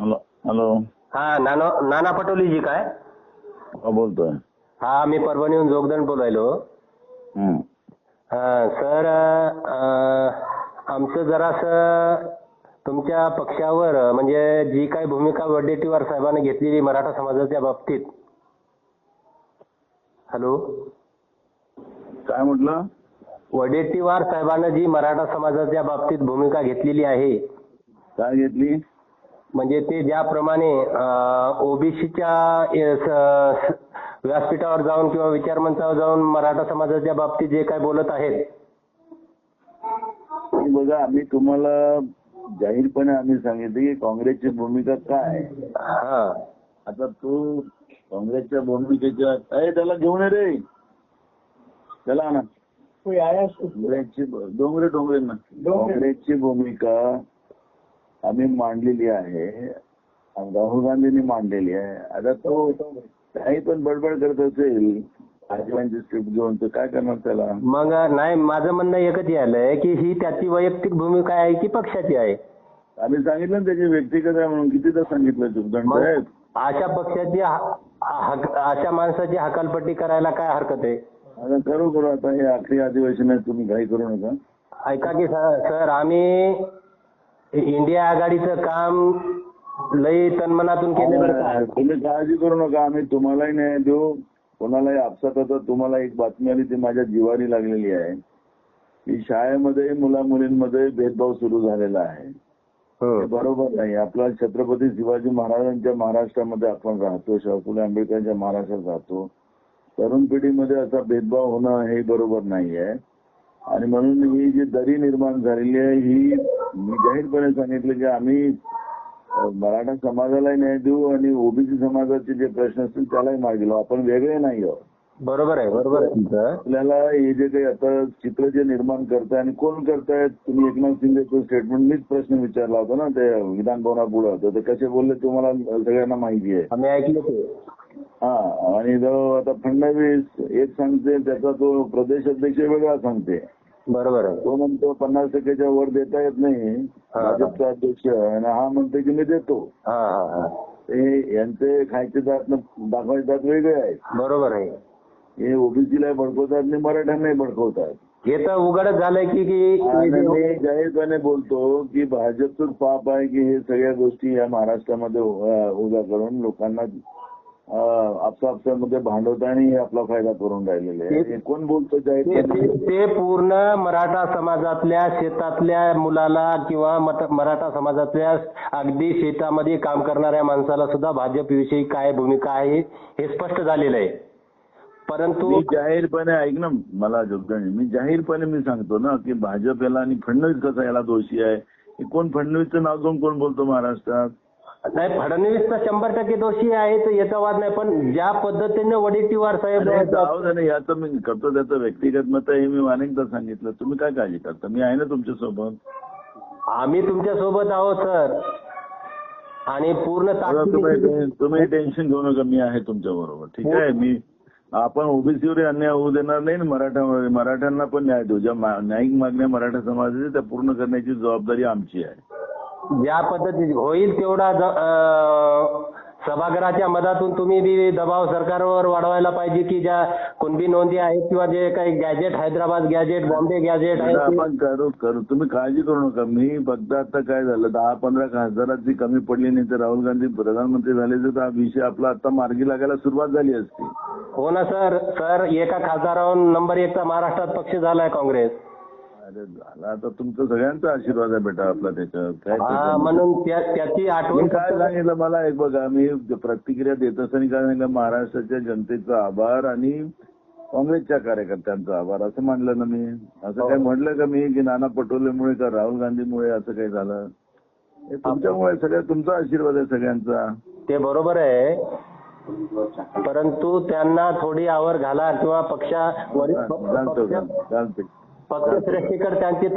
Hello hello. हा नाना पटोले जी काय? बोलतोय. हा मी परभणीहून जोगदंड बोलायलो. सर आमचं जरासं तुमच्या पक्षावर म्हणजे जी काही भूमिका वडेट्टीवार साहेबांनी घेतलेली मराठा समाजाच्या बाबतीत. हॅलो. काय म्हटलं? वडेट्टीवार साहेबांनी जी मराठा समाजाच्या बाबतीत भूमिका घेतलेली आहे. काय घेतली? म्हणजे ते ज्याप्रमाणे ओबीसीच्या व्यासपीठावर जाऊन किंवा विचारमंचावर जाऊन मराठा समाजाच्या बाबतीत जे काय बोलत आहेत. बघा, आम्ही तुम्हाला जाहीरपणे आम्ही सांगितले की काँग्रेसची भूमिका काय. आता तू काँग्रेसच्या भूमिकेच्या काय त्याला घेऊन ये रे, त्याला ना काँग्रेसची डोंगरे ना काँग्रेसची भूमिका आम्ही मांडलेली आहे, राहुल गांधींनी मांडलेली आहे. आता तो काही पण बडबड करत असेल भाजपांची स्क्रिप्ट घेऊन तर काय करणार त्याला? मग नाही, माझं म्हणणं एकच आलंय की ही त्याची वैयक्तिक भूमिका आहे की पक्षाची आहे? आम्ही सांगितलं ना त्याची व्यक्तिगत आहे म्हणून, कितीदा सांगितलं जोगदंड साहेब. अशा पक्षाची अशा माणसाची हकालपट्टी करायला काय हरकत आहे? आता करू आता हे आखरी अधिवेशन आहे, तुम्ही घाई करू नका. ऐका की सर, आम्ही इंडिया आघाडीचं काम लई तन्मनातून केलं. तुम्ही काळजी करू नका, आम्ही तुम्हालाही न्याय देऊ, कोणालाही आपसात. आता तुम्हाला एक बातमी आली ती माझ्या जिवारी लागलेली आहे की शाळेमध्ये मुला मुलींमध्ये भेदभाव सुरू झालेला आहे. बरोबर नाही. आपला छत्रपती शिवाजी महाराजांच्या महाराष्ट्रामध्ये आपण राहतो, शाहू फुले आंबेडकरांच्या महाराष्ट्रात राहतो. तरुण पिढीमध्ये असा भेदभाव होणं हे बरोबर नाही आहे. आणि म्हणून ही जी दरी निर्माण झालेली आहे ही मी जाहीरपणे सांगितलं की आम्ही मराठा समाजालाही न्याय देऊ आणि ओबीसी समाजाचे जे प्रश्न असतील त्यालाही मार्ग दिलो. आपण वेगळे नाही आहोत. बरोबर आहे, बरोबर आहे. आपल्याला हे जे काही आता चित्र जे निर्माण करताय आणि कोण करतायत, तुम्ही एकनाथ शिंदेचं स्टेटमेंट मीच प्रश्न विचारला होता ना, ते विधान भवनापुढे होतं, ते कसे बोलले तुम्हाला सगळ्यांना माहिती आहे. आम्ही ऐकलं ते. आणि जो आता फडणवीस एक सांगते त्याचा तो प्रदेश अध्यक्ष वेगळा सांगते. बरोबर आहे. तो म्हणतो 50% वर देता येत नाही भाजपचा अध्यक्ष, आणि हा म्हणतो की मी देतो. यांचे खायचे दात दाखवायचे दात वेगळे आहेत. बरोबर आहे. हे ओबीसीला भडकवतात आणि मराठ्यांनाही भडकवतात. हे तर उघडच झालंय की मी जाहीरपणे बोलतो की भाजपचं पाप आहे की हे सगळ्या गोष्टी या महाराष्ट्रामध्ये उभ्या करून लोकांना आपसामध्ये भांडवत आणि आपला फायदा करून राहिलेले आहे. कोण बोलतो ते पूर्ण मराठा समाजातल्या शेतातल्या मुलाला किंवा मराठा समाजातल्या अगदी शेतामध्ये काम करणाऱ्या माणसाला सुद्धा भाजपविषयी काय भूमिका आहे हे स्पष्ट झालेलं आहे. परंतु मी जाहीरपणे ऐक ना मला जोगदंड, मी जाहीरपणे सांगतो ना की भाजप याला आणि फडणवीस कसा याला दोषी आहे. कोण फडणवीसचं नाव घेऊन कोण बोलतो महाराष्ट्रात? नाही, फडणवीस तर 100% दोषी आहे याचा वाद नाही, पण ज्या पद्धतीने वडेट्टीवार साहेब याचं मी करतो त्याचं व्यक्तिगत मत हे मी अनेकदा सांगितलं. तुम्ही काय काळजी करता? मी आहे ना तुमच्या सोबत. आम्ही तुमच्या सोबत आहोत सर, आणि पूर्ण तुम्ही टेन्शन घेऊ नका, मी आहे तुमच्या बरोबर. ठीक आहे. आपण ओबीसीवर अन्याय होऊ देणार नाही ना. मराठ्यांना पण न्याय देऊ. ज्या न्यायिक मागण्या मराठा समाजाच्या त्या पूर्ण करण्याची जबाबदारी आमची आहे. ज्या पद्धतीने होईल तेवढा सभागृहाच्या मधातून तुम्ही बी दबाव सरकारवर वाढवायला पाहिजे की ज्या कुणबी नोंदी आहेत किंवा जे काही gazette, Hyderabad gazette, Bombay gazette आहे आपण करू. तुम्ही काळजी करू नका. मी फक्त आता काय झालं 10-15 खासदारांची कमी पडली नाही तर राहुल गांधी प्रधानमंत्री झाले तर हा विषय आपला आता मार्गी लागायला सुरुवात झाली असती. हो ना सर, एका खासदारावर नंबर 1चा महाराष्ट्रात पक्ष झालाय काँग्रेस. अरे झाला आता तुमचा सगळ्यांचा आशीर्वाद आहे बेटा आपला त्याच्यात. म्हणून त्याची आठवण काय सांगितलं मला एक बघा, मी प्रतिक्रिया देत असताना काय सांगितलं, महाराष्ट्राच्या जनतेचा आभार आणि काँग्रेसच्या कार्यकर्त्यांचा आभार असं मानलं ना मी. असं काय म्हटलं का मी की नाना पटोलेमुळे का राहुल गांधीमुळे असं काही झालं? हे तुमच्यामुळे, सगळ्या तुमचा आशीर्वाद आहे सगळ्यांचा. ते बरोबर आहे, परंतु त्यांना थोडी आवर घाला किंवा पक्षश्रेष्ठीकडे त्यांची